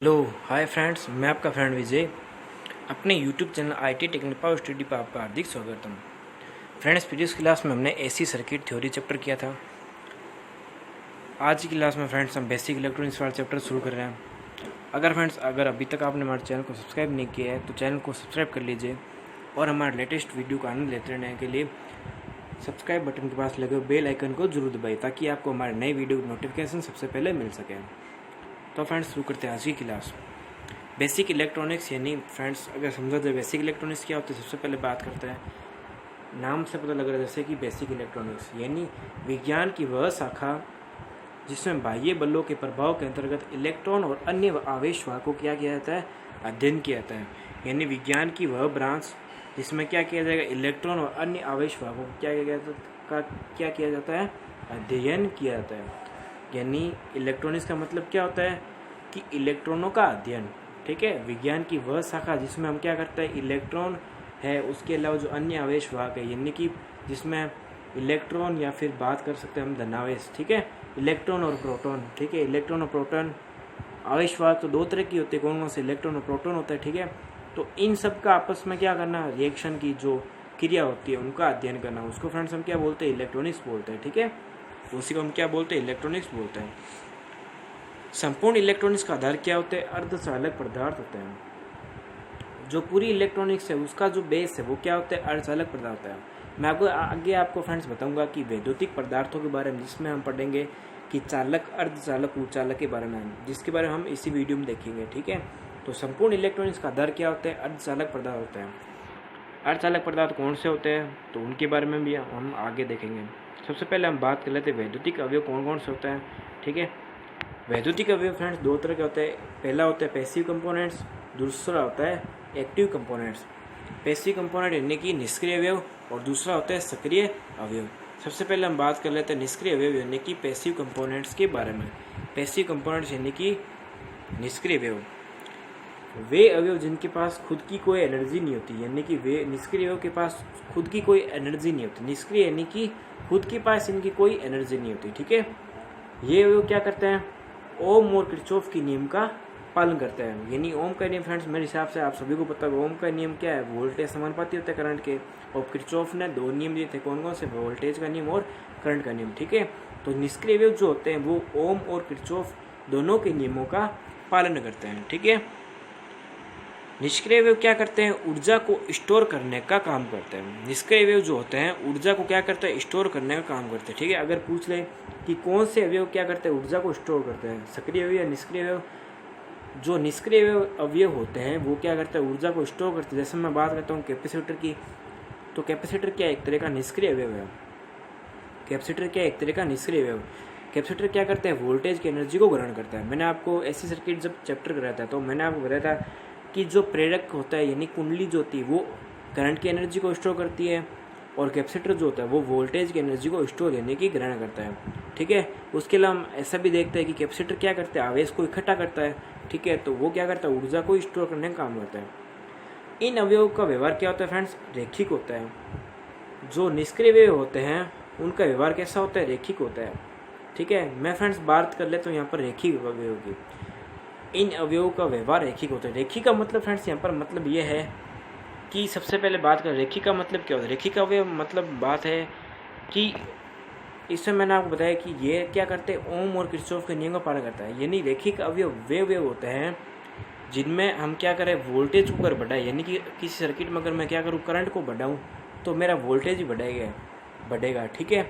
Hello hi friends, मैं आपका friend विजय अपने YouTube channel IT technical power study पर आपका हार्दिक स्वागत है। फ्रेंड्स, प्रीवियस क्लास में हमने एसी सर्किट थ्योरी चैप्टर किया था। आज की क्लास में फ्रेंड्स हम बेसिक इलेक्ट्रॉनिक्स वाला चैप्टर शुरू कर रहे हैं। अगर अभी तक आपने हमारे चैनल को सब्सक्राइब नहीं किया है तो चैनल को सब्सक्राइब कर लीजिए और हमारे लेटेस्ट वीडियो का आनंद लेते रहने के लिए सब्सक्राइब बटन के पास लगे बेल आइकन को जरूर दबाइए ताकि आपको हमारे नए वीडियो नोटिफिकेशन सबसे पहले मिल सके। तो फ्रेंड्स, शुरू करते हैं आज की क्लास। बेसिक इलेक्ट्रॉनिक्स यानी फ्रेंड्स, अगर समझा जाए बेसिक इलेक्ट्रॉनिक्स क्या होता है, सबसे पहले बात करते हैं। नाम से पता लग रहा है जैसे कि बेसिक इलेक्ट्रॉनिक्स यानी विज्ञान की वह शाखा जिसमें बाह्य बलों के प्रभाव के अंतर्गत इलेक्ट्रॉन और अन्य आवेश को क्या किया जाता है, अध्ययन किया जाता है। यानी विज्ञान की वह ब्रांच जिसमें क्या किया जाएगा, इलेक्ट्रॉन और अन्य आवेश को क्या किया जाता है, अध्ययन किया जाता है। यानी इलेक्ट्रॉनिक्स का मतलब क्या होता है कि इलेक्ट्रॉनों का अध्ययन। ठीक है, विज्ञान की वह शाखा जिसमें हम क्या करते हैं, इलेक्ट्रॉन है, उसके अलावा जो अन्य आवेश वाहक है यानी कि जिसमें इलेक्ट्रॉन या फिर बात कर सकते हैं हम धनावेश। ठीक है, इलेक्ट्रॉन और प्रोटॉन। ठीक है, इलेक्ट्रॉन और प्रोटॉन आवेश वाहक तो दो तरह की होते हैं, कौन कौन से, इलेक्ट्रॉन और प्रोटॉन होता है। ठीक है, तो इन सब का आपस में क्या करना, रिएक्शन की जो क्रिया होती है उनका अध्ययन करना, उसको फ्रेंड्स हम क्या बोलते हैं, इलेक्ट्रॉनिक्स बोलते हैं। ठीक है, तो उसी को हम क्या बोलते हैं, इलेक्ट्रॉनिक्स बोलते हैं। संपूर्ण इलेक्ट्रॉनिक्स का आधार क्या होता है, अर्धचालक पदार्थ होते हैं। जो पूरी इलेक्ट्रॉनिक्स है उसका जो बेस है वो क्या होता है, अर्धचालक पदार्थ होता है। मैं आगे आपको फ्रेंड्स बताऊंगा कि वैद्युतिक पदार्थों के बारे में, जिसमें हम पढ़ेंगे कि चालक, अर्धचालक, उचालक के बारे में, जिसके बारे में हम इसी वीडियो में देखेंगे। ठीक है, तो संपूर्ण इलेक्ट्रॉनिक्स का आधार क्या होता है, अर्धचालक पदार्थ होता है। अर्धचालक पदार्थ कौन से होते हैं तो उनके बारे में भी हम आगे देखेंगे। सबसे पहले हम बात कर लेते हैं वैद्युतिक अवयव कौन कौन से होते हैं। ठीक है, वैद्युतिक अवयव फ्रेंड्स दो तरह के होते हैं। पहला होता है पैसिव कंपोनेंट्स, दूसरा होता है एक्टिव कंपोनेंट्स। पैसिव कंपोनेंट यानी कि निष्क्रिय अवयव और दूसरा होता है सक्रिय अवयव। सबसे पहले हम बात कर लेते हैं निष्क्रिय अवयव यानी कि पैसिव कंपोनेंट्स के बारे में। पैसिव कंपोनेंट्स यानी कि निष्क्रिय अवयव, वे अवयव जिनके पास खुद की कोई एनर्जी नहीं होती, यानी कि वे निष्क्रिय अवयव के पास खुद की कोई एनर्जी नहीं होती। निष्क्रिय यानी कि खुद के पास इनकी कोई एनर्जी नहीं होती। ठीक है, ये अवयव क्या करते हैं, ओम और किरचॉफ की नियम का पालन करते हैं। यानी ओम का नियम फ्रेंड्स मेरे हिसाब से आप सभी को पता है, ओम का नियम क्या है, वोल्टेज समानुपाती होता है करंट के। और किरचॉफ ने दो नियम दिए थे, कौन कौन से, वोल्टेज का नियम और करंट का नियम। ठीक है, तो निष्क्रिय अवयव जो होते हैं वो ओम और किरचॉफ दोनों के नियमों का पालन करते हैं। ठीक है, निष्क्रिय अवयव क्या करते हैं, ऊर्जा को स्टोर करने का काम करते हैं। निष्क्रिय अवयव जो होते हैं ऊर्जा को क्या करते हैं, स्टोर करने का काम करते हैं। ठीक है, अगर पूछ ले कि कौन से अवयव क्या करते हैं, ऊर्जा को स्टोर करते हैं, सक्रिय अवयव या निष्क्रिय अवयव। जो निष्क्रिय अवयव होते हैं वो क्या करते हैं, ऊर्जा को स्टोर करते हैं। जैसे मैं बात करता हूँ कैपेसिटर की, तो कैपेसिटर क्या एक तरह का निष्क्रिय अवयव है। कैपेसिटर क्या एक तरह का निष्क्रिय अवयव। कैपेसिटर क्या करते हैं, वोल्टेज की एनर्जी को ग्रहण करता है। मैंने आपको एसी सर्किट जब चैप्टर कराया था तो मैंने आपको बताया था कि जो प्रेरक होता है यानी कुंडली जो होती है वो करंट की एनर्जी को स्टोर करती है, और कैपेसिटर जो होता है वो वोल्टेज की एनर्जी को स्टोर यानी कि ग्रहण करता है। ठीक है, उसके अलावा हम ऐसा भी देखते हैं कि कैपेसिटर क्या करता है, आवेश को इकट्ठा करता है। ठीक है, तो वो क्या करता है, ऊर्जा को स्टोर करने का काम करता है। इन अवयवों का व्यवहार क्या होता है फ्रेंड्स, रेखिक होता है। जो निष्क्रिय अवयव होते हैं उनका व्यवहार कैसा होता है, रेखिक होता है। ठीक है, मैं फ्रेंड्स बात कर लेता हूँ यहाँ पर रेखिक अवयव की। इन अवयवों का व्यवहार रेखिक होता है। रेखिक का मतलब फ्रेंड्स यहाँ पर मतलब ये है कि सबसे पहले बात करें रेखिक का मतलब क्या होता है। रेखिक अवयव मतलब बात है कि इसमें मैंने आपको बताया कि ये क्या करते हैं, ओम और किरचॉफ के नियम का पालन करता है। यानी रेखिक अवयव वे अवयव होते हैं जिनमें हम क्या करें, वोल्टेज को कर बढ़ाए। यानी कि किसी सर्किट में अगर मैं क्या करूँ, करंट को बढ़ाऊँ तो मेरा वोल्टेज ही बढ़ेगा। ठीक है,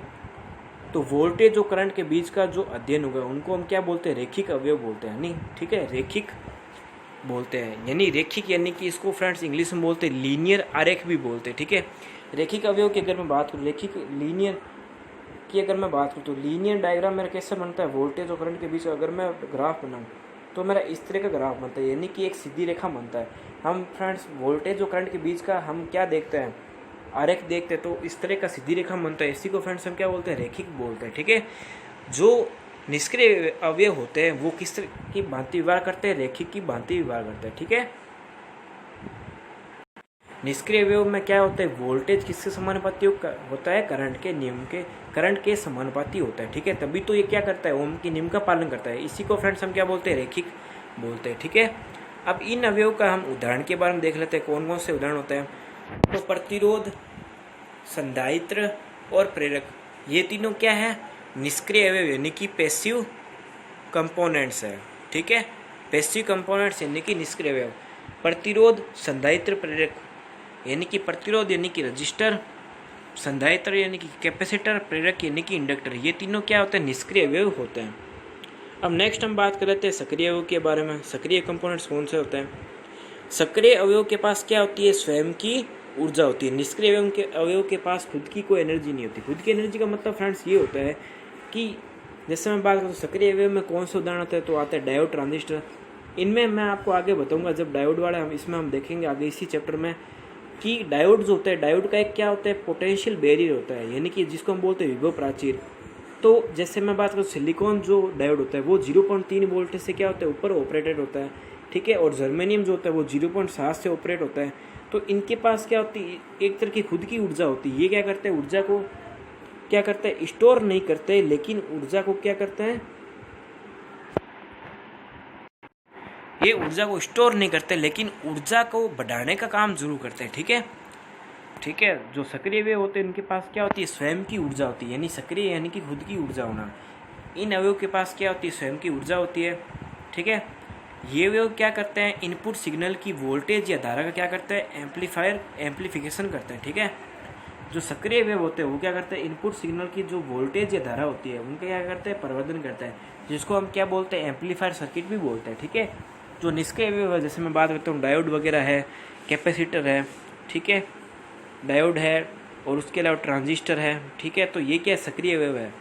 तो वोल्टेज और करंट के बीच का जो अध्ययन होगा उनको हम क्या बोलते हैं, रेखिक अवयव बोलते हैं। नहीं, ठीक है, रेखिक बोलते हैं। यानी रेखिक यानी कि इसको फ्रेंड्स इंग्लिश में बोलते हैं लीनियर आरेख भी बोलते हैं। ठीक है, रेखिक अवयव की अगर मैं बात करूँ, रेखिक लीनियर की अगर मैं बात करूँ तो लीनियर डायग्राम मेरा कैसे बनता है, वोल्टेज और करंट के बीच अगर मैं ग्राफ बनाऊँ तो मेरा इस तरह का ग्राफ बनता है, यानी कि एक सीधी रेखा बनता है। हम फ्रेंड्स वोल्टेज और करंट के बीच का हम क्या देखते हैं, आरेख देखते हैं, तो इस तरह का सीधी रेखा बनता है। इसी को फ्रेंड्स हम क्या बोलते हैं, रेखिक बोलते हैं। ठीक है, जो निष्क्रिय अवयव होते हैं वो किस तरह की भांति व्यवहार करते हैं, रेखिक की भांति व्यवहार करते हैं। ठीक है, निष्क्रिय अवयव में क्या होता है, वोल्टेज किसके समानुपाती होता है, करंट के समानुपाती होता है। ठीक है, तभी तो ये क्या करता है, ओम के नियम का पालन करता है। इसी को फ्रेंड्स हम क्या बोलते हैं, रेखिक बोलते हैं। ठीक है, अब इन अवयव का हम उदाहरण के बारे में देख लेते हैं, कौन कौन से उदाहरण होते हैं। तो प्रतिरोध, संधायित्र और प्रेरक, ये तीनों क्या है, निष्क्रिय अवयव यानी कि पैसिव कंपोनेंट्स है। ठीक है, पैसिव कंपोनेंट्स यानी कि निष्क्रिय अवयव। प्रतिरोध, संधायित्र, प्रेरक यानी कि प्रतिरोध यानी कि रजिस्टर, संधायित्र यानी कि कैपेसिटर, प्रेरक यानी कि इंडक्टर, ये तीनों क्या होते हैं, निष्क्रिय अवयव होते हैं। अब नेक्स्ट हम बात कर लेते हैं सक्रिय अवयव के बारे में। सक्रिय कंपोनेंट्स कौन से होते हैं। सक्रिय अवयव के पास क्या होती है, स्वयं की ऊर्जा होती है। निष्क्रिय अवयव के पास खुद की कोई एनर्जी नहीं होती। खुद की एनर्जी का मतलब फ्रेंड्स ये होता है कि जैसे मैं बात करूँ सक्रिय अवयव में कौन से उदाहरण होते हैं, तो आते हैं डायोड, ट्रांजिस्टर। इनमें मैं आपको आगे बताऊंगा जब डायोड वाला इसमें हम देखेंगे आगे इसी चैप्टर में कि डायोड जो होता है, डायोड का एक क्या होता है, पोटेंशियल बैरियर होता है, यानी कि जिसको हम बोलते हैं विभव प्राचीर। तो जैसे मैं बात करूँ सिलिकॉन जो डायोड होता है वो 0.3 वोल्ट से क्या होता है, ऊपर ऑपरेटेड होता है। ठीक है, और जर्मेनियम जो होता है वो 0.7 से ऑपरेट होता है। तो इनके पास क्या होती है, एक तरह की खुद की ऊर्जा होती है। ये क्या करते हैं, ऊर्जा को क्या करते हैं, स्टोर नहीं करते, लेकिन ऊर्जा को क्या करते हैं, ये ऊर्जा को स्टोर नहीं करते लेकिन ऊर्जा को बढ़ाने का काम जरूर करते हैं। ठीक है, ठीक है, जो सक्रिय अवयव होते हैं इनके पास क्या होती है, स्वयं की ऊर्जा होती है, यानी सक्रिय यानी कि खुद की ऊर्जा होना। इन अवयव के पास क्या होती है, स्वयं की ऊर्जा होती है। ठीक है, ये अवयव क्या करते हैं, इनपुट सिग्नल की वोल्टेज या धारा का क्या करते हैं, एम्पलीफिकेशन करते हैं। ठीक है, जो सक्रिय अवयव होते हैं वो क्या करते हैं, इनपुट सिग्नल की जो वोल्टेज या धारा होती है उनका क्या करते हैं, परिवर्धन करते हैं, जिसको हम क्या बोलते हैं, एम्पलीफायर सर्किट भी बोलते हैं। ठीक है, जो निष्क्रिय अवयव है, जैसे मैं बात करता हूँ डायोड वगैरह है, कैपेसिटर है, ठीक है, डायोड है और उसके अलावा ट्रांजिस्टर है। ठीक है, तो ये क्या सक्रिय अवयव है,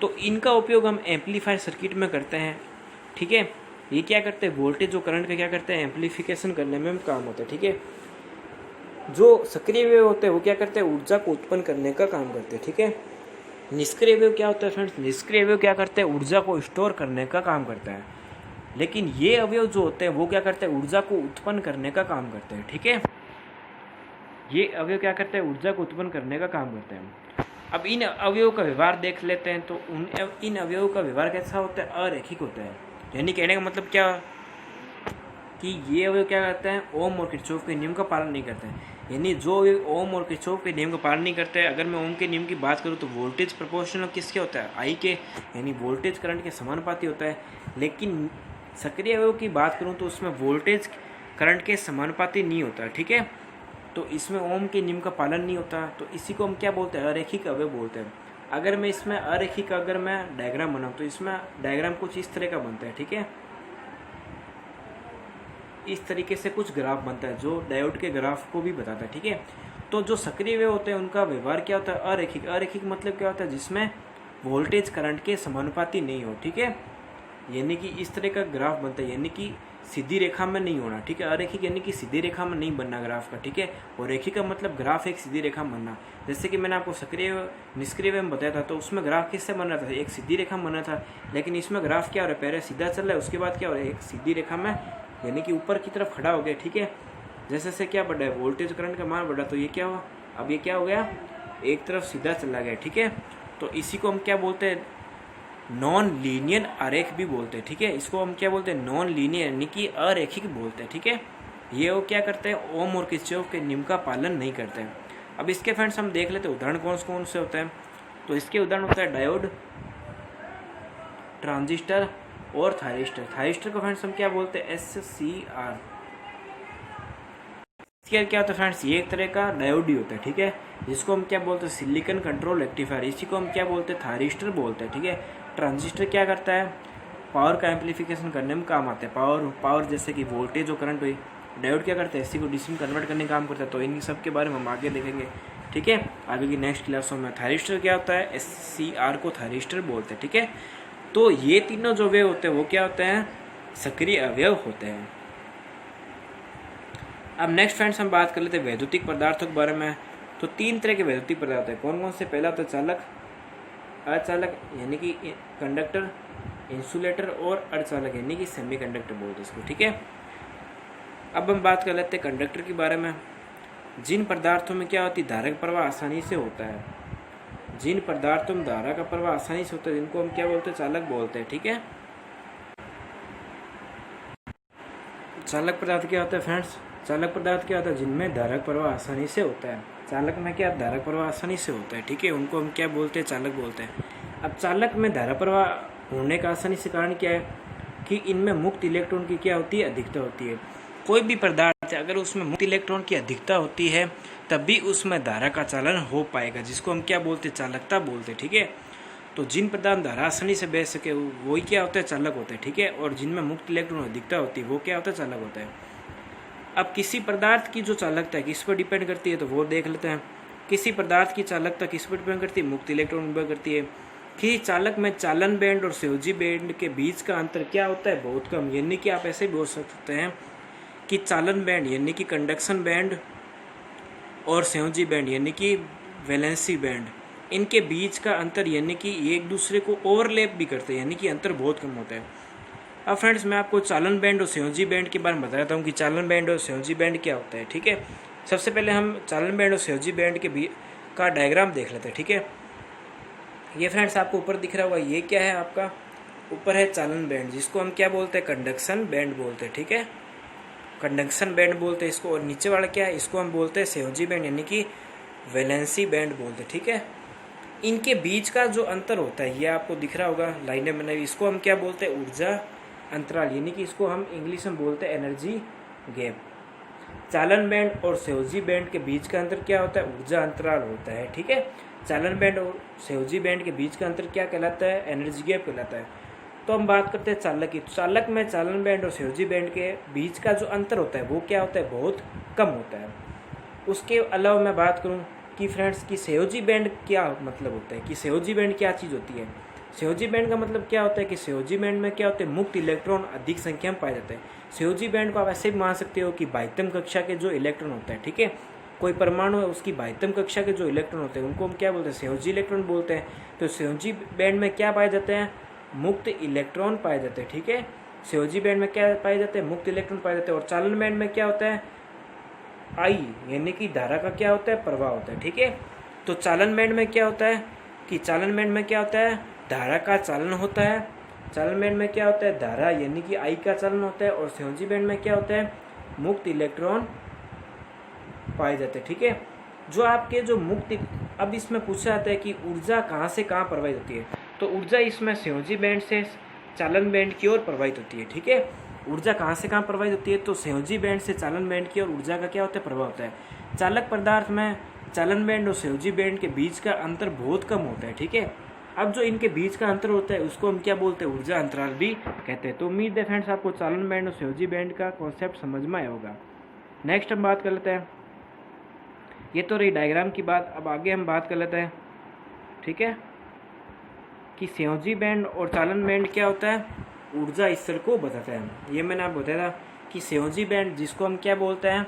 तो इनका उपयोग हम एम्पलीफायर सर्किट में करते हैं। ठीक है, ये क्या करते हैं, वोल्टेज और करंट का क्या करते हैं, एम्पलीफिकेशन करने में काम होता है। ठीक है, जो सक्रिय अवयव होते हैं वो क्या करते हैं, ऊर्जा को उत्पन्न करने का काम करते हैं। ठीक है, निष्क्रिय अवयव क्या होता है फ्रेंड्स, निष्क्रिय अवयव क्या करते हैं, ऊर्जा को स्टोर करने का काम करता है, लेकिन ये अवयव जो होते हैं वो क्या करते हैं, ऊर्जा को उत्पन्न करने का काम करते हैं। ठीक है, ये अवयव क्या करते हैं, ऊर्जा को उत्पन्न करने का काम करते हैं। अब इन अवयव का व्यवहार देख लेते हैं, तो इन अवयव का व्यवहार कैसा होता है, अरैखिक होता है। यानी कहने का मतलब क्या कि ये अवयव क्या करते हैं, ओम और किरचॉफ के नियम का पालन नहीं करते हैं। यानी जो ओम और किरचॉफ के नियम का पालन नहीं करते हैं, अगर मैं ओम के नियम की बात करूँ तो वोल्टेज प्रोपोर्शनल किसके होता है, आई के, यानी वोल्टेज करंट के समानुपाती होता है। लेकिन सक्रिय अवयव की बात करूँ तो उसमें वोल्टेज करंट के समानुपाती नहीं होता है। ठीक है, तो इसमें ओम के नियम का पालन नहीं होता, तो इसी को हम क्या बोलते हैं, अरैखिक अवयव बोलते हैं। अगर मैं इसमें अरैखिक अगर मैं डायग्राम बनाऊँ तो इसमें डायग्राम कुछ इस तरह का बनता है। ठीक है, इस तरीके से कुछ ग्राफ बनता है जो डायोड के ग्राफ को भी बताता है। ठीक है, तो जो सक्रिय अवयव होते हैं उनका व्यवहार क्या होता है, अरैखिक। अरैखिक मतलब क्या होता है, जिसमें वोल्टेज करंट के समानुपाती नहीं हो। ठीक है, यानी कि इस तरह का ग्राफ बनता है, यानी कि सीधी रेखा में नहीं होना। ठीक है, अरैखिक यानी कि सीधी रेखा में नहीं बनना ग्राफ का। ठीक है, और रेखिक का मतलब ग्राफ एक सीधी रेखा में बनना। जैसे कि मैंने आपको सक्रिय निष्क्रिय में बताया था, तो उसमें ग्राफ किससे बन रहा था, एक सीधी रेखा में बना था। लेकिन इसमें ग्राफ क्या हो रहा है, पहले सीधा चल रहा है, उसके बाद क्या हो रहा है, एक सीधी रेखा में यानी कि ऊपर की तरफ खड़ा हो गया। ठीक है, जैसे से क्या बढ़ा है, वोल्टेज करंट का मान बढ़ा, तो ये क्या हुआ, अब ये क्या हो गया, एक तरफ सीधा चला गया। ठीक है, तो इसी को हम क्या बोलते हैं, नॉन लीनियर आरेख भी बोलते हैं। ठीक है, इसको हम क्या बोलते हैं, नॉन लीनियर यानी कि अरैखिक बोलते हैं। ठीक है, ये वो क्या करते हैं, ओम और किरचॉफ के नियम का पालन नहीं करते हैं। अब इसके फ्रेंड्स हम देख लेते हैं उदाहरण कौन कौन से होते हैं। तो इसके उदाहरण होता है डायोड, ट्रांजिस्टर और थायरिस्टर। थायरिस्टर को फ्रेंड्स हम क्या बोलते हैं, SCR। इसके क्या होता है फ्रेंड्स, ये एक तरह का डायोड ही होता है। ठीक है, जिसको हम क्या बोलते हैं, सिलिकॉन कंट्रोल रेक्टिफायर, इसी को हम क्या बोलते हैं, थायरिस्टर बोलते हैं। ठीक है, ट्रांजिस्टर क्या करता है, पावर का एम्पलीफिकेशन करने में काम आता है। पावर जैसे कि वोल्टेज और करंट हुई। डायोड क्या करता है, एसी को डीसी में कन्वर्ट करने का काम करता है। तो इन सब के बारे में हम आगे देखेंगे। ठीक है, आगे की नेक्स्ट क्लासों में। थायरिस्टर क्या होता है, SCR को थायरिस्टर बोलते हैं। ठीक है, तो ये तीनों जो अवयव होते हैं वो क्या होते हैं, सक्रिय अवयव होते हैं। अब नेक्स्ट फ्रेंड्स हम बात कर लेते हैं वैद्युतिक पदार्थों के बारे में। तो 3 तरह के वैद्युतिक पदार्थ है। कौन कौन से, पहला होता है चालक, अचालक यानी कि कंडक्टर, इंसुलेटर और अर्धचालक यानी कि सेमीकंडक्टर बोलते हैं इसको। ठीक है, अब हम बात कर लेते हैं कंडक्टर के बारे में। जिन पदार्थों में क्या होती है, धारा का प्रवाह आसानी से होता है। जिन पदार्थों में धारा का प्रवाह आसानी से होता है जिनको हम क्या बोलते हैं, चालक बोलते हैं। ठीक है, चालक पदार्थ क्या होता है फ्रेंड्स? चालक पदार्थ क्या होता है? जिनमें धारक प्रवाह आसानी से होता है। चालक में क्या धारक प्रवाह आसानी से होता है, ठीक है, उनको हम क्या बोलते हैं? चालक बोलते हैं। अब चालक में धारा प्रवाह होने का आसानी से कारण क्या है कि इनमें मुक्त इलेक्ट्रॉन की क्या होती है? अधिकता होती है। कोई भी पदार्थ है अगर उसमें मुक्त इलेक्ट्रॉन की अधिकता होती है तब भी उसमें धारा का चालन हो पाएगा, जिसको हम क्या बोलते हैं? चालकता बोलते हैं, ठीक है। तो जिन पदार्थ धारा आसानी से बह सके वही क्या होता है? चालक होता है, ठीक है। और जिनमें मुक्त इलेक्ट्रॉन अधिकता होती है वो क्या होता है? चालक होता है। अब किसी पदार्थ की जो चालकता है किस पर डिपेंड करती है तो वो देख लेते हैं। किसी पदार्थ की चालकता किस पर डिपेंड करती है? मुक्त इलेक्ट्रॉन निर्भर करती है। कि चालक में चालन बैंड और संयोजी बैंड के बीच का अंतर क्या होता है? बहुत कम। यानी कि आप ऐसे भी बोल सकते हैं कि चालन बैंड यानी कि कंडक्शन बैंड और संयोजी बैंड यानी कि वैलेंसी बैंड, इनके बीच का अंतर यानी कि एक दूसरे को ओवरलैप भी करते हैं, यानी कि अंतर बहुत कम होता है। अब फ्रेंड्स मैं आपको चालन बैंड और संयोजी बैंड के बारे में बता देता हूँ कि चालन बैंड और संयोजी बैंड क्या होता है, ठीक है। सबसे पहले हम चालन बैंड और संयोजी बैंड के बीच का डायग्राम देख लेते हैं, ठीक है। ये फ्रेंड्स आपको ऊपर दिख रहा होगा, ये क्या है? आपका ऊपर है चालन बैंड, जिसको हम क्या बोलते हैं? कंडक्शन बैंड बोलते हैं, ठीक है। कंडक्शन बैंड बोलते हैं इसको। और नीचे वाला क्या है? इसको हम बोलते हैं संयोजी बैंड यानी कि वैलेंसी बैंड बोलते हैं, ठीक है। इनके बीच का जो अंतर होता है ये आपको दिख रहा होगा लाइनें बनाई, इसको हम क्या बोलते हैं? ऊर्जा अंतराल, यानी कि इसको हम इंग्लिश में बोलते हैं एनर्जी गैप। चालन बैंड और संयोजी बैंड के बीच का अंतर क्या होता है? ऊर्जा अंतराल होता है, ठीक है। चालन बैंड और संयोजी बैंड के बीच का अंतर क्या कहलाता है? एनर्जी गैप कहलाता है। तो हम बात करते हैं चालक की। चालक में चालन बैंड और संयोजी बैंड के बीच का जो अंतर होता है वो क्या होता है? बहुत कम होता है। उसके अलावा मैं बात करूं कि फ्रेंड्स की संयोजी बैंड क्या मतलब होता है, कि संयोजी बैंड क्या चीज़ होती है। संयोजी बैंड का मतलब क्या होता है कि संयोजी बैंड में क्या होते हैं? मुक्त इलेक्ट्रॉन अधिक संख्या में पाए जाते हैं। संयोजी बैंड को आप ऐसे भी मान सकते हो कि बाह्यतम कक्षा के जो इलेक्ट्रॉन होते हैं, ठीक है, कोई परमाणु है उसकी बाह्यतम कक्षा के जो इलेक्ट्रॉन होते हैं उनको हम क्या बोलते हैं? संयोजी इलेक्ट्रॉन बोलते हैं। तो संयोजी बैंड में क्या पाए जाते हैं? मुक्त इलेक्ट्रॉन पाए जाते हैं, ठीक है। संयोजी बैंड में क्या पाए जाते हैं? मुक्त इलेक्ट्रॉन पाए जाते हैं। और चालन बैंड में क्या होता है? आई यानी कि धारा का क्या होता है? प्रवाह होता है, ठीक है। तो चालन बैंड में क्या होता है कि चालन बैंड में क्या होता है? धारा का चालन होता है। चालन बैंड में क्या होता है? धारा यानी कि आई का चालन होता है। और संयोजी बैंड में क्या होता है? मुक्त इलेक्ट्रॉन पाए जाते हैं, ठीक है। जो आपके जो मुक्त, अब इसमें पूछा जाता है कि ऊर्जा कहाँ से कहाँ प्रवाहित होती है, तो ऊर्जा इसमें संयोजी बैंड से चालन बैंड की ओर प्रवाहित होती है, ठीक है। ऊर्जा कहाँ से कहाँ प्रवाहित होती है? तो संयोजी बैंड से चालन बैंड की ओर ऊर्जा का क्या होता है? प्रभाव होता है। चालक पदार्थ में चालन बैंड और संयोजी बैंड के बीच का अंतर बहुत कम होता है, ठीक है। अब जो इनके बीच का अंतर होता है उसको हम क्या बोलते हैं? ऊर्जा अंतराल भी कहते हैं। तो उम्मीद है फ्रेंड्स आपको चालन बैंड और संयोजी बैंड का कॉन्सेप्ट समझ में आया होगा। नेक्स्ट हम बात कर लेते हैं, ये तो रही डायग्राम की बात। अब आगे हम बात कर लेते हैं, ठीक है, कि संयोजी बैंड और चालन बैंड क्या होता है? ऊर्जा स्तर को बताता है। ये मैंने आपको बताया था कि संयोजी बैंड जिसको हम क्या बोलते हैं?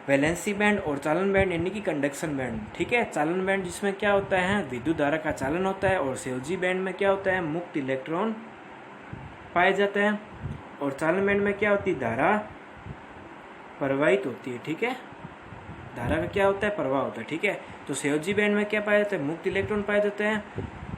वैलेंसी बैंड, और चालन बैंड यानी कि कंडक्शन बैंड, ठीक है। चालन बैंड जिसमें क्या होता है? विद्युत धारा का चालन होता है। और संयोजी बैंड में क्या होता है? मुक्त इलेक्ट्रॉन पाए जाते हैं। और चालन बैंड में क्या होती है? धारा प्रवाहित होती है, ठीक है। धारा का क्या होता है? प्रवाह होता है, ठीक है। तो संयोजी बैंड में क्या पाए जाते हैं? मुक्त इलेक्ट्रॉन पाए जाते हैं।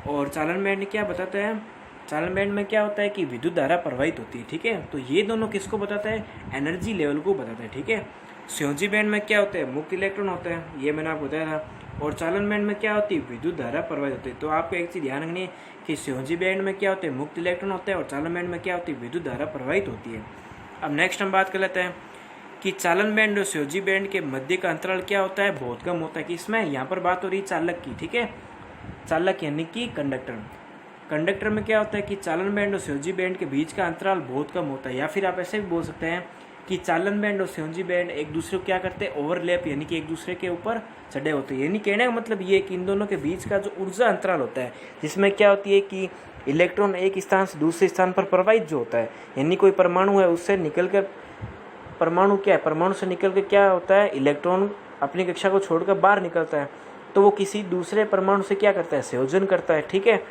और चालन बैंड क्या बताते हैं? चालन बैंड में क्या होता है कि विद्युत धारा प्रवाहित होती है, ठीक है। तो ये दोनों किसको बताता है? एनर्जी लेवल को बताता है, ठीक है। संयोजी बैंड में क्या होता है? मुक्त इलेक्ट्रॉन होते हैं, ये मैंने आपको बताया था। और चालन बैंड में क्या होती है? विद्युत धारा प्रवाहित होती है। तो आपको एक चीज़ ध्यान रखनी है कि संयोजी बैंड में क्या होते हैं? मुक्त इलेक्ट्रॉन होते हैं। और चालन बैंड में क्या होती है? विद्युत धारा प्रवाहित होती है। अब नेक्स्ट हम बात कर लेते हैं कि चालन बैंड और संयोजी बैंड के मध्य का अंतराल क्या होता है? बहुत कम होता है। कि इसमें यहाँ पर बात हो रही है चालक की, ठीक है। चालक यानी कि कंडक्टर। कंडक्टर में क्या होता है कि चालन बैंड और संयोजी बैंड के बीच का अंतराल बहुत कम होता है। या फिर आप ऐसे भी बोल सकते हैं कि चालन बैंड और संयोजी बैंड एक दूसरे को क्या करते हैं? ओवरलैप, यानी कि एक दूसरे के ऊपर चढ़े होते हैं। यानी कहने का मतलब ये है कि इन दोनों के बीच का जो ऊर्जा अंतराल होता है, जिसमें क्या होती है कि इलेक्ट्रॉन एक स्थान से दूसरे स्थान पर प्रवाहित जो होता है, यानी कोई परमाणु है उससे निकलकर, परमाणु क्या है? परमाणु से निकल के क्या होता है? इलेक्ट्रॉन अपनी कक्षा को छोड़कर बाहर निकलता है, तो वो किसी दूसरे परमाणु से क्या करता है? संयोजन करता है, ठीक है।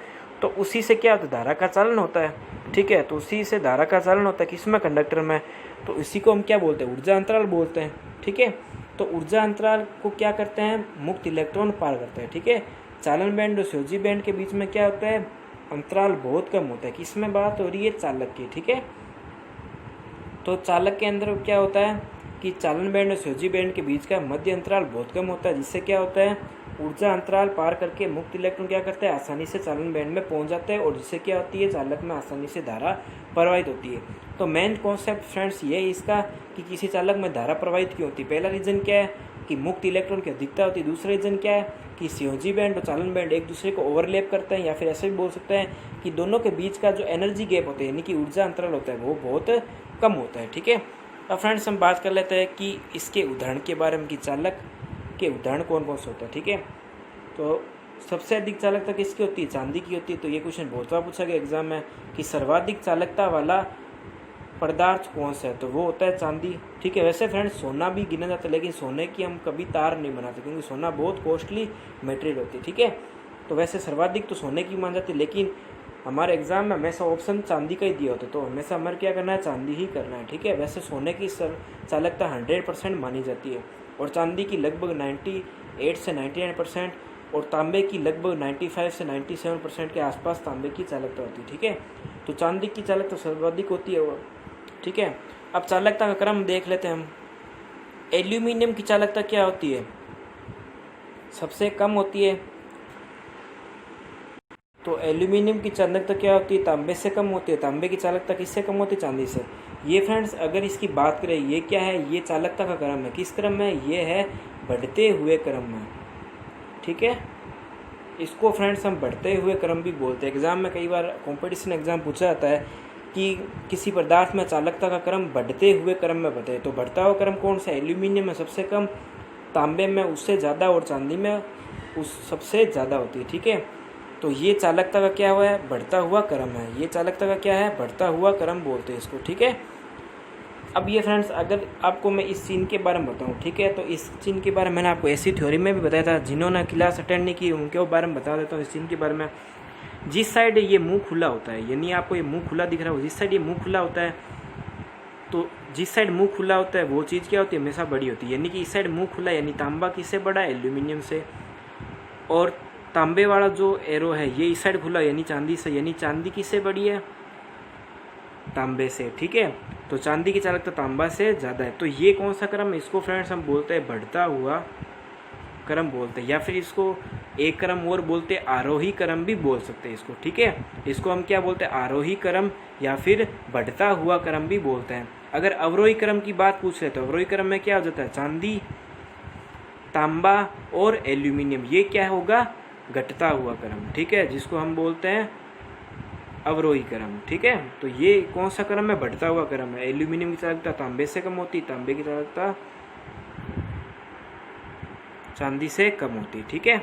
तो उसी से क्या होता है? धारा का चालन होता है, ठीक है। तो उसी से धारा का चालन होता है किसमें? कंडक्टर में। तो इसी को हम क्या बोलते हैं? ऊर्जा अंतराल बोलते हैं, ठीक है। तो ऊर्जा अंतराल को क्या करते हैं? मुक्त इलेक्ट्रॉन पार करते हैं, ठीक है। चालन बैंड और संयोजी बैंड के बीच में क्या होता है? अंतराल बहुत कम होता है। किसमें बात हो रही है? चालक की, ठीक है। तो चालक के अंदर क्या होता है कि चालन बैंड और सहयोजी बैंड के बीच का मध्य अंतराल बहुत कम होता है, जिससे क्या होता है ऊर्जा अंतराल पार करके मुक्त इलेक्ट्रॉन क्या करते हैं आसानी से चालन बैंड में पहुंच जाते हैं, और जिससे क्या होती है चालक में आसानी से धारा प्रवाहित होती है। तो मेन कॉन्सेप्ट फ्रेंड्स ये है इसका कि किसी चालक में धारा प्रवाहित क्यों होती है। पहला रीजन क्या है कि मुक्त इलेक्ट्रॉन की अधिकता होती है। दूसरा रीजन क्या है कि सहयोजी बैंड और चालन बैंड एक दूसरे को ओवरलैप करते हैं, या फिर ऐसे भी बोल सकते हैं कि दोनों के बीच का जो एनर्जी गैप होता है यानी कि ऊर्जा अंतराल होता है वो बहुत कम होता है। ठीक है, अब फ्रेंड्स हम बात कर लेते हैं कि इसके उदाहरण के बारे में कि चालक के उदाहरण कौन कौन से होते हैं। ठीक है, तो सबसे अधिक चालकता किसकी होती है, चांदी की होती है। तो ये क्वेश्चन बहुत बार पूछा गया एग्जाम में कि सर्वाधिक चालकता वाला पदार्थ कौन सा है, तो वो होता है चांदी। ठीक है, वैसे फ्रेंड्स सोना भी गिना जाता है, लेकिन सोने की हम कभी तार नहीं बनाते क्योंकि सोना बहुत कॉस्टली मटेरियल होती है। ठीक है, तो वैसे सर्वाधिक तो सोने की मान जाती है, लेकिन हमारे एग्जाम में हमेशा ऑप्शन चांदी का ही दिया होता है, तो हमेशा हमारे क्या करना है चांदी ही करना है। ठीक है, वैसे सोने की चालकता 100% मानी जाती है, और चांदी की लगभग 98 से 99%, और तांबे की लगभग 95 से 97% के आसपास तांबे की चालकता होती है। ठीक है, तो चांदी की चालकता सर्वाधिक होती है वो। ठीक है, अब चालकता का क्रम देख लेते हैं हम। एल्यूमिनियम की चालकता क्या होती है, सबसे कम होती है। तो एल्यूमिनियम की चालकता क्या होती है, तांबे से कम होती है। तांबे की चालकता किससे कम होती है, चांदी से। ये फ्रेंड्स अगर इसकी बात करें, ये क्या है, ये चालकता का क्रम है। किस क्रम में, ये है बढ़ते हुए क्रम में। ठीक है, इसको फ्रेंड्स हम बढ़ते हुए क्रम भी बोलते हैं। एग्जाम में कई बार कंपटीशन एग्जाम पूछा जाता है कि किसी पदार्थ में चालकता का क्रम बढ़ते हुए क्रम में बताए, तो बढ़ता हुआ क्रम कौन सा, एल्यूमिनियम में सबसे कम, तांबे में उससे ज़्यादा, और चांदी में उस सबसे ज़्यादा होती है। ठीक है, तो ये चालकता का क्या हुआ है, बढ़ता हुआ क्रम है। ये चालकता का क्या है, बढ़ता हुआ क्रम बोलते हैं इसको। ठीक है, अब ये फ्रेंड्स अगर आपको मैं इस चीन के बारे में बताऊं, ठीक है, तो इस चीन के बारे में मैंने आपको ऐसी थ्योरी में भी बताया था, जिन्होंने क्लास अटेंड नहीं की उनके बारे में बता देता हूँ इस चीन के बारे में। जिस साइड ये मुंह खुला होता है, यानी आपको ये मुंह खुला दिख रहा हो, जिस साइड ये मुंह खुला होता है, तो जिस साइड मुंह खुला होता है वो चीज़ क्या होती है, हमेशा बड़ी होती है। यानी कि इस साइड मुंह खुला, यानी तांबा किससे बड़ा है, एल्यूमिनियम से। और तांबे वाला जो एरो है ये इस साइड खुला, यानी चांदी से, यानी चांदी किससे बड़ी है, तांबे से। ठीक है, तो चांदी की चालकता तांबा से ज़्यादा है। तो ये कौन सा क्रम है, इसको फ्रेंड्स हम बोलते हैं बढ़ता हुआ क्रम बोलते हैं, या फिर इसको एक क्रम और बोलते हैं, आरोही क्रम भी बोल सकते हैं इसको। ठीक है, इसको हम क्या बोलते हैं, आरोही क्रम या फिर बढ़ता हुआ क्रम भी बोलते हैं। अगर अवरोही क्रम की बात पूछ रहे तो अवरोही क्रम में क्या हो जाता है, चांदी, तांबा और एल्यूमिनियम, ये क्या होगा, घटता हुआ क्रम। ठीक है, जिसको हम बोलते हैं अवरोही क्रम। ठीक है, तो ये कौन सा क्रम है, बढ़ता हुआ क्रम है। एल्यूमिनियम की चालकता तांबे से कम होती, तांबे की चालकता चांदी से कम होती। ठीक है,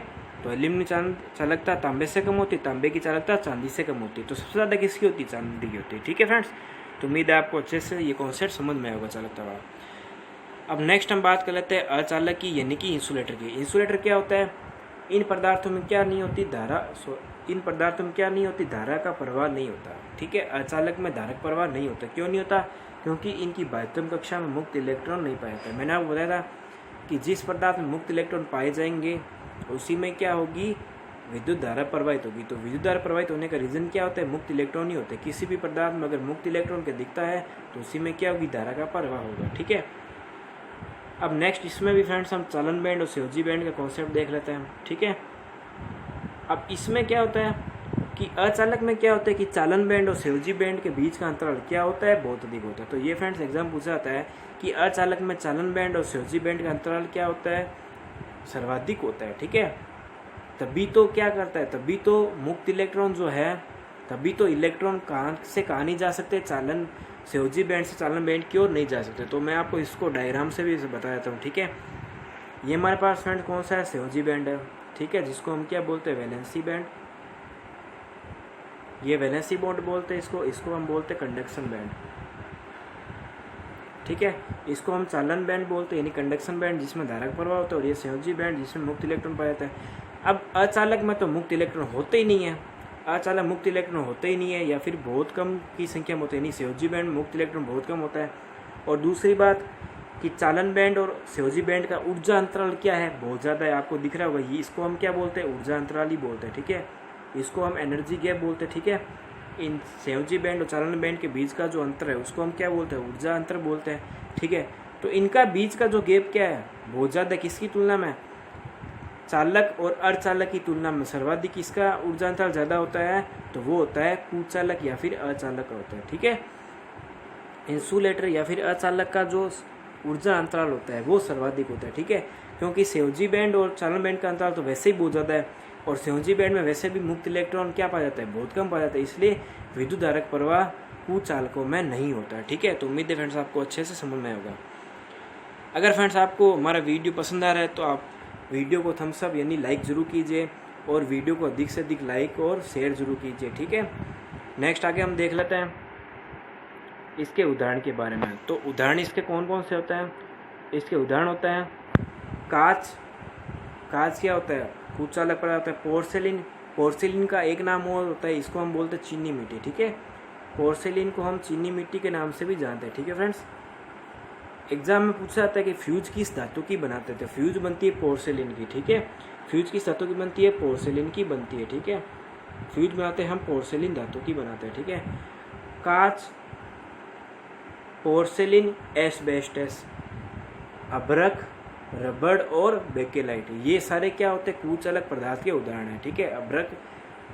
तो एल्यूमिनियम चालकता तांबे से कम होती, तांबे की चालकता चांदी से कम होती। तो सबसे ज़्यादा किसकी होती, चांदी की होती है। ठीक है फ्रेंड्स, तो उम्मीद है आपको अच्छे से ये कॉन्सेप्ट समझ में आएगा चालकता वाला। अब नेक्स्ट हम बात कर लेते हैं अचालक की, यानी कि इंसुलेटर की। इंसुलेटर क्या होता है, इन पदार्थों में क्या नहीं होती, इन पदार्थों में क्या नहीं होती, धारा का प्रवाह नहीं होता। ठीक है, अचालक में धारक प्रवाह नहीं होता। क्यों नहीं होता, क्योंकि इनकी बाह्यतम कक्षा में मुक्त इलेक्ट्रॉन नहीं पाया जाता। मैंने आपको बताया था कि जिस पदार्थ में मुक्त इलेक्ट्रॉन पाए जाएंगे उसी में क्या होगी, विद्युत धारा प्रवाहित होगी। तो विद्युत धारा प्रवाहित होने का रीजन क्या होता है, मुक्त इलेक्ट्रॉन ही होते हैं। किसी भी पदार्थ में अगर मुक्त इलेक्ट्रॉन के दिखता है तो उसी में क्या होगी, धारा का प्रवाह होगा। ठीक है, अब नेक्स्ट इसमें भी फ्रेंड्स हम चालन बैंड और सहयोजी बैंड का कॉन्सेप्ट देख लेते हैं। ठीक है, अब इसमें क्या होता है कि अचालक में क्या होता है कि चालन बैंड और सहयोजी बैंड के बीच का अंतराल क्या होता है, बहुत अधिक होता है। तो ये फ्रेंड्स एग्जाम पूछा जाता है कि अचालक में चालन बैंड और सहयोजी बैंड का अंतराल क्या होता है, सर्वाधिक होता है। ठीक है, तभी तो क्या करता है, तभी तो मुक्त इलेक्ट्रॉन जो है, तभी तो इलेक्ट्रॉन कहाँ नहीं जा सकते, चालन सहयोजी बैंड से चालन बैंड की ओर नहीं जा सकते। तो मैं आपको इसको डायग्राम से भी बता देता हूँ। ठीक है, ये हमारे पास फ्रेंड कौन सा है, सहयोजी बैंड है। ठीक है, जिसको हम क्या बोलते हैं, वैलेंसी बैंड। ये वैलेंसी बॉन्ड बोलते हैं इसको हम बोलते हैं कंडक्शन बैंड। ठीक है, इसको हम चालन बैंड बोलते हैं, यानी कंडक्शन बैंड जिसमें धारक प्रवाह होता है, और ये सहयोजी बैंड जिसमें मुक्त इलेक्ट्रॉन पाया जाता है। अब अचालक में तो मुक्त इलेक्ट्रॉन होते ही नहीं है, अचालक मुक्त इलेक्ट्रॉन होते ही नहीं है, या फिर बहुत कम की संख्या में होते हैं। नहीं, सहयोजी बैंड मुक्त इलेक्ट्रॉन बहुत कम होता है। और दूसरी बात कि चालन बैंड और सहयोजी बैंड का ऊर्जा अंतराल क्या है, बहुत ज़्यादा है, आपको दिख रहा होगा। ये इसको हम क्या बोलते हैं, ऊर्जा अंतराल ही बोलते हैं। ठीक है, इसको हम एनर्जी गैप बोलते हैं। ठीक है, इन संयोजी बैंड और चालन बैंड के बीच का जो अंतर है उसको हम क्या बोलते हैं, ऊर्जा अंतर बोलते हैं। ठीक है, तो इनका बीच का जो गैप क्या है, बहुत ज़्यादा, किसकी तुलना में, चालक और अर्धचालक की तुलना में सर्वाधिक किसका ऊर्जा अंतराल ज़्यादा होता है, तो वो होता है कुचालक या फिर अचालक का होता है। ठीक है, इंसुलेटर या फिर अचालक का जो ऊर्जा अंतराल होता है वो सर्वाधिक होता है। ठीक है, क्योंकि संयोजी बैंड और चालन बैंड का अंतराल तो वैसे ही बहुत ज़्यादा है, और संयोजी बैंड में वैसे भी मुक्त इलेक्ट्रॉन क्या पाया जाता है, बहुत कम पाया जाता है, इसलिए विद्युत धारक प्रवाह कुचालकों में नहीं होता है। ठीक है, तो उम्मीद है फ्रेंड्स आपको अच्छे से समझ में होगा। अगर फ्रेंड्स आपको हमारा वीडियो पसंद आ रहा है तो आप वीडियो को थम्स अप यानी लाइक ज़रूर कीजिए, और वीडियो को अधिक से अधिक लाइक और शेयर ज़रूर कीजिए। ठीक है, नेक्स्ट आगे हम देख लेते हैं इसके उदाहरण के बारे में। तो उदाहरण इसके कौन कौन से होते हैं, इसके उदाहरण होता है कांच। कांच क्या होता है, कुचालक पदार्थ होता है। पोर्सेलिन, पोर्सेलिन का एक नाम और होता है, इसको हम बोलते हैं चीनी मिट्टी। ठीक है, पोर्सेलिन को हम चीनी मिट्टी के नाम से भी जानते हैं। ठीक है फ्रेंड्स, एग्जाम में पूछा जाता है कि फ्यूज किस धातु की बनाते थे, फ्यूज बनती है पोर्सेलिन की। ठीक है, फ्यूज किस धातु की बनती है, पोर्सेलिन की बनती है। ठीक है, फ्यूज बनाते हैं हम पोर्सेलिन धातु की बनाते हैं। ठीक है, कांच, पोर्सेलिन, एस्बेस्टस, अभ्रक, रबड़ और बेकेलाइट, ये सारे क्या होते हैं, कुचालक पदार्थ के उदाहरण हैं। ठीक है,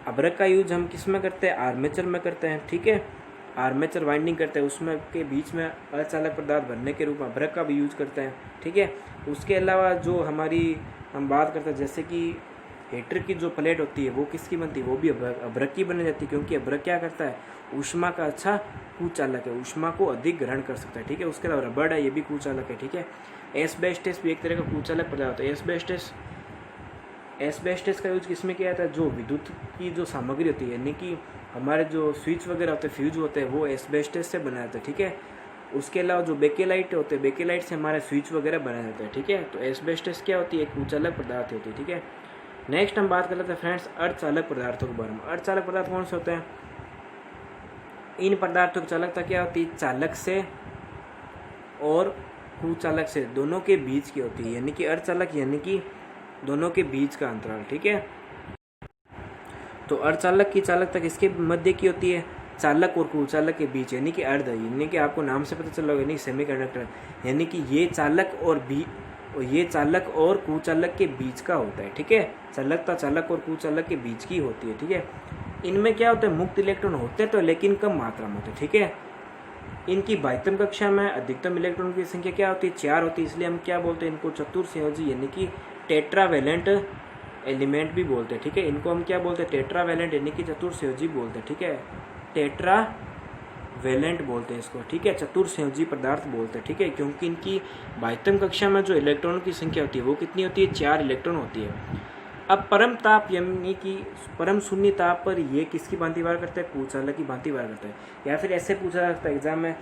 अभ्रक का यूज हम किस में करते हैं, आर्मेचर में करते हैं। ठीक है, आर्मेचर वाइंडिंग करते हैं, उसमें के बीच में अचालक पदार्थ भरने के रूप में अभ्रक का भी यूज करते हैं। ठीक है, उसके अलावा जो हम बात करते हैं जैसे कि हीटर की जो प्लेट होती है वो किसकी बनती है, वो भी अभ्रक की बनी जाती है, क्योंकि अभ्रक क्या करता है, ऊष्मा का अच्छा कुचालक है, ऊष्मा को अधिक ग्रहण कर सकता है। ठीक है, उसके अलावा रबड़ है, ये भी कुचालक है। ठीक है, एस्बेस्टस भी एक तरह का कुचालक पदार्थ है। एस्बेस्टस का यूज किसमें किया जाता है, जो विद्युत की जो सामग्री होती है, यानी कि हमारे जो स्विच वगैरह होते हैं, फ्यूज होते हैं, वो एस्बेस्टस से बनाया जाता है। ठीक है, उसके अलावा जो बेकेलाइट होते हैं, बेकेलाइट से हमारे स्विच वगैरह बनाया जाता है। ठीक है, तो एस्बेस्टस क्या होती है, एक कुचालक पदार्थ होती है। ठीक है, नेक्स्ट हम बात कर लेते हैं फ्रेंड्स अर्धचालक पदार्थों के बारे में। अर्धचालक पदार्थ कौन से होते हैं, इन पदार्थों की चालकता क्या होती है, चालक से और कुचालक से दोनों के बीच की होती है, यानी कि अर्धचालक यानी कि दोनों के बीच का अंतराल। ठीक है, तो अर्धचालक की चालकता किसके मध्य की होती है, चालक और कुचालक के बीच, यानी कि अर्ध, यानी कि आपको नाम से पता चल रहा होगा, यानी सेमीकंडक्टर, यानी कि ये चालक और कुचालक के बीच का होता है। ठीक है, चालकता चालक और कुचालक के बीच की होती है। ठीक है, इनमें क्या होता है, मुक्त इलेक्ट्रॉन होते तो लेकिन कम मात्रा में होते। ठीक है, इनकी बाह्यतम कक्षा में अधिकतम इलेक्ट्रॉन की संख्या क्या होती है, 4 होती है, इसलिए हम क्या बोलते हैं, इनको चतुर्संयोजी यानी कि टेट्रावैलेंट एलिमेंट भी बोलते हैं। ठीक है, इनको हम क्या बोलते हैं, टेट्रावैलेंट यानी कि चतुर्संयोजी बोलते हैं। ठीक है, टेट्रावैलेंट बोलते हैं इसको। ठीक है, चतुर्संयोजी पदार्थ बोलते हैं। ठीक है, क्योंकि इनकी बाह्यतम कक्षा में जो इलेक्ट्रॉन की संख्या होती है वो कितनी होती है, 4 इलेक्ट्रॉन होती है। अब परम ताप यानी कि परम शून्य ताप पर ये किसकी भांति व्यवहार करता है, कुचालक की भांति व्यवहार करता है। या फिर ऐसे पूछा जा सकता है एग्जाम में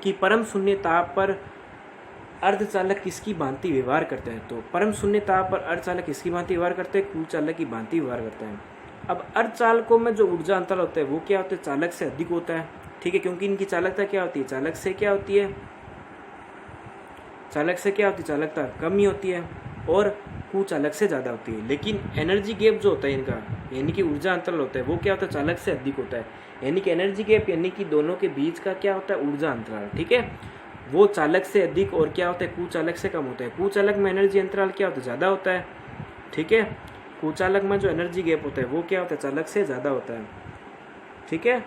कि परम शून्य ताप पर अर्धचालक किसकी भांति व्यवहार करते हैं, तो परम शून्य ताप पर अर्धचालक किसकी भांति व्यवहार करते हैं, कुचालक की भांति व्यवहार करते हैं। अब अर्धचालकों में जो ऊर्जा अंतर होता है वो क्या होता है, चालक से अधिक होता है। ठीक है, क्योंकि इनकी चालकता क्या होती है, चालक से क्या होती है, चालकता कम ही होती है और कुचालक से ज़्यादा होती है। लेकिन एनर्जी गैप जो होता है इनका, यानी कि ऊर्जा अंतराल होता है, वो क्या होता है, चालक से अधिक होता है। यानी कि एनर्जी गैप यानी कि दोनों के बीच का क्या होता है, ऊर्जा अंतराल। ठीक है, वो चालक से अधिक और क्या होता है, कुचालक से कम होता है। कुचालक में एनर्जी अंतराल क्या होता है, ज़्यादा होता है। ठीक है, कुचालक में जो एनर्जी गैप होता है वो क्या होता है, चालक से ज़्यादा होता है। ठीक है,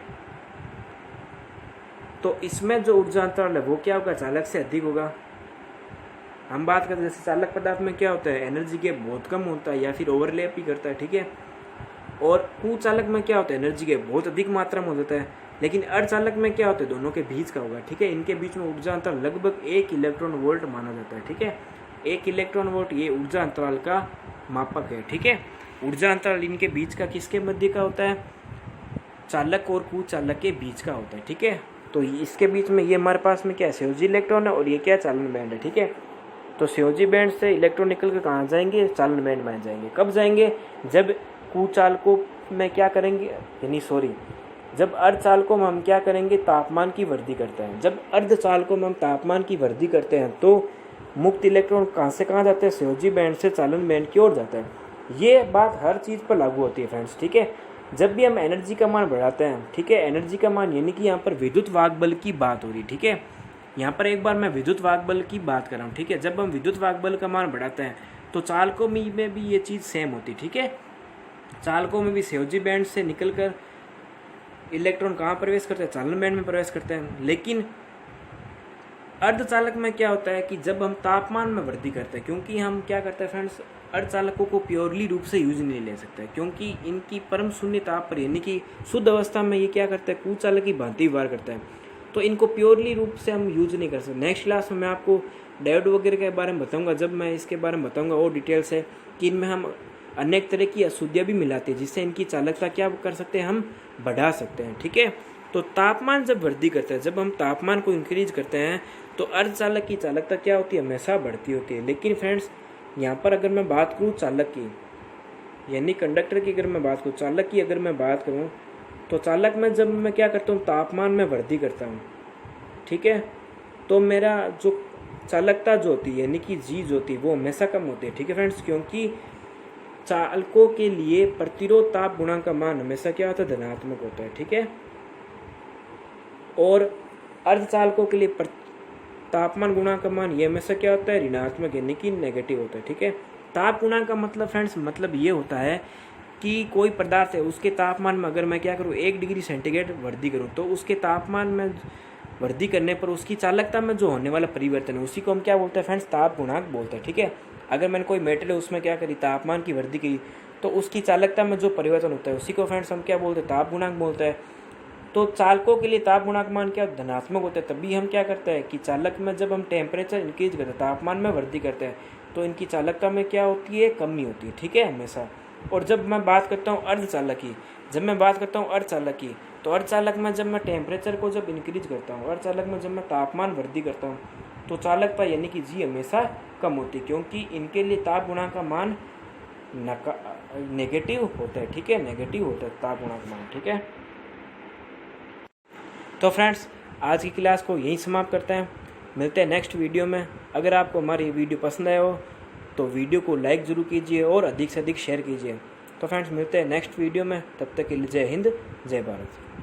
तो इसमें जो ऊर्जा अंतराल है वो क्या होगा, चालक से अधिक होगा। हम बात करते हैं जैसे चालक पदार्थ में क्या होता है, एनर्जी गैप बहुत कम होता है या फिर ओवरलैप ही करता है। ठीक है, और कुचालक में क्या होता है, एनर्जी गैप बहुत अधिक मात्रा में हो जाता है। लेकिन अर्धचालक में क्या होता है, दोनों के बीच का होगा। ठीक है, इनके बीच में ऊर्जा अंतराल लगभग 1 इलेक्ट्रॉन वोल्ट माना जाता है। ठीक है, 1 इलेक्ट्रॉन वोल्ट ये ऊर्जा अंतराल का मापक है। ठीक है, ऊर्जा अंतराल इनके बीच का किसके मध्य का होता है, चालक और कुचालक के बीच का होता है। ठीक है, तो इसके बीच में ये हमारे पास में क्या है, संयोजी इलेक्ट्रॉन है और ये क्या चालन बैंड है। ठीक है, तो संयोजी बैंड से इलेक्ट्रॉन निकल के कहाँ जाएंगे, चालन बैंड में जाएंगे। कब जाएंगे, जब कुचालकों में क्या करेंगे, जब अर्धचालकों में हम क्या करेंगे, तापमान की वृद्धि करते हैं। जब अर्धचालकों में हम तापमान की वृद्धि करते हैं तो मुक्त इलेक्ट्रॉन कहाँ से कहाँ जाते हैं, संयोजी बैंड से चालन बैंड की ओर जाता है। ये बात हर चीज़ पर लागू होती है फ्रेंड्स। ठीक है, जब भी हम एनर्जी का मान बढ़ाते हैं, ठीक है, एनर्जी का मान यानी कि यहाँ पर विद्युत वाहक बल की बात हो रही, ठीक है। यहाँ पर एक बार मैं विद्युत वाहक बल की बात कर रहा हूँ, ठीक है। जब हम विद्युत वाहक बल का मान बढ़ाते हैं तो चालकों में भी ये चीज़ सेम होती, ठीक है। चालकों में भी संयोजी बैंड से निकलकर इलेक्ट्रॉन कहाँ प्रवेश करते हैं, चालन बैंड में प्रवेश करते हैं। लेकिन अर्धचालक में क्या होता है कि जब हम तापमान में वृद्धि करते हैं, क्योंकि हम क्या करते हैं फ्रेंड्स, अर्धचालकों को प्योरली रूप से यूज नहीं ले सकते, क्योंकि इनकी परम शून्य ताप पर यानी कि शुद्ध अवस्था में ये क्या करते हैं, कुचालक की भांति व्यवहार करते हैं, तो इनको प्योरली रूप से हम यूज नहीं कर सकते। नेक्स्ट क्लास में मैं आपको डायोड वगैरह के बारे में बताऊंगा, जब मैं इसके बारे में बताऊंगा और डिटेल से कि इनमें हम अनेक तरह की अशुद्धियाँ भी मिलाते हैं जिससे इनकी चालकता क्या कर सकते हैं, हम बढ़ा सकते हैं, ठीक है। तो तापमान जब वृद्धि करते हैं, जब हम तापमान को इंक्रीज करते हैं तो अर्धचालक की चालकता क्या होती है, हमेशा बढ़ती होती है। लेकिन फ्रेंड्स यहाँ पर अगर मैं बात करूँ चालक की यानी कंडक्टर की, अगर मैं बात करूँ चालक की, अगर मैं बात करूँ तो चालक में जब मैं क्या करता हूँ, तापमान में वृद्धि करता हूँ, ठीक है, तो मेरा जो चालकता जो होती है यानी कि जी जो होती है वो हमेशा कम होती है, ठीक है फ्रेंड्स, क्योंकि चालकों के लिए प्रतिरोध ताप गुणांक का मान हमेशा क्या होता है, धनात्मक होता है, ठीक है। और अर्धचालकों के लिए तापमान गुणांक का मान ये हमेशा क्या होता है, ऋणात्मक यानी कि नेगेटिव होता है, ठीक है। ताप गुणांक का मतलब फ्रेंड्स मतलब ये होता है कि कोई पदार्थ है उसके तापमान में अगर मैं क्या करूँ 1 डिग्री सेंटीग्रेड वृद्धि करूँ तो उसके तापमान में वृद्धि करने पर उसकी चालकता में जो होने वाला परिवर्तन है उसी को हम क्या बोलते हैं फ्रेंड्स, ताप गुणांक बोलते हैं, ठीक है। अगर मैंने कोई मेटल है उसमें क्या करी, तापमान की वृद्धि की, तो उसकी चालकता में जो परिवर्तन होता है उसी को फ्रेंड्स हम क्या बोलते हैं, ताप गुणांक बोलते हैं। तो चालकों के लिए ताप गुणांक मान क्या धनात्मक होता है, तभी हम क्या करते हैं कि चालक में जब हम टेम्परेचर इंक्रीज करते हैं, तापमान में वृद्धि करते हैं, तो इनकी चालकता में क्या होती है, कमी होती है, ठीक है, हमेशा। और जब मैं बात करता हूँ अर्धचालक की, जब मैं बात करता हूँ अर्धचालक की, तो अर्धचालक में जब मैं टेम्परेचर को जब इंक्रीज करता हूँ, अर्धचालक में जब मैं तापमान वृद्धि करता हूँ, तो चालकता यानी कि जी हमेशा कम होती है, क्योंकि इनके लिए ताप गुणांक का मान नेगेटिव होता है, ठीक है, नेगेटिव होता है ताप गुणांक मान, ठीक है। तो फ्रेंड्स आज की क्लास को यहीं समाप्त करते हैं, मिलते हैं नेक्स्ट वीडियो में। अगर आपको हमारी वीडियो पसंद आया हो तो वीडियो को लाइक ज़रूर कीजिए और अधिक से अधिक शेयर कीजिए। तो फ्रेंड्स मिलते हैं नेक्स्ट वीडियो में, तब तक के लिए जय हिंद, जय भारत।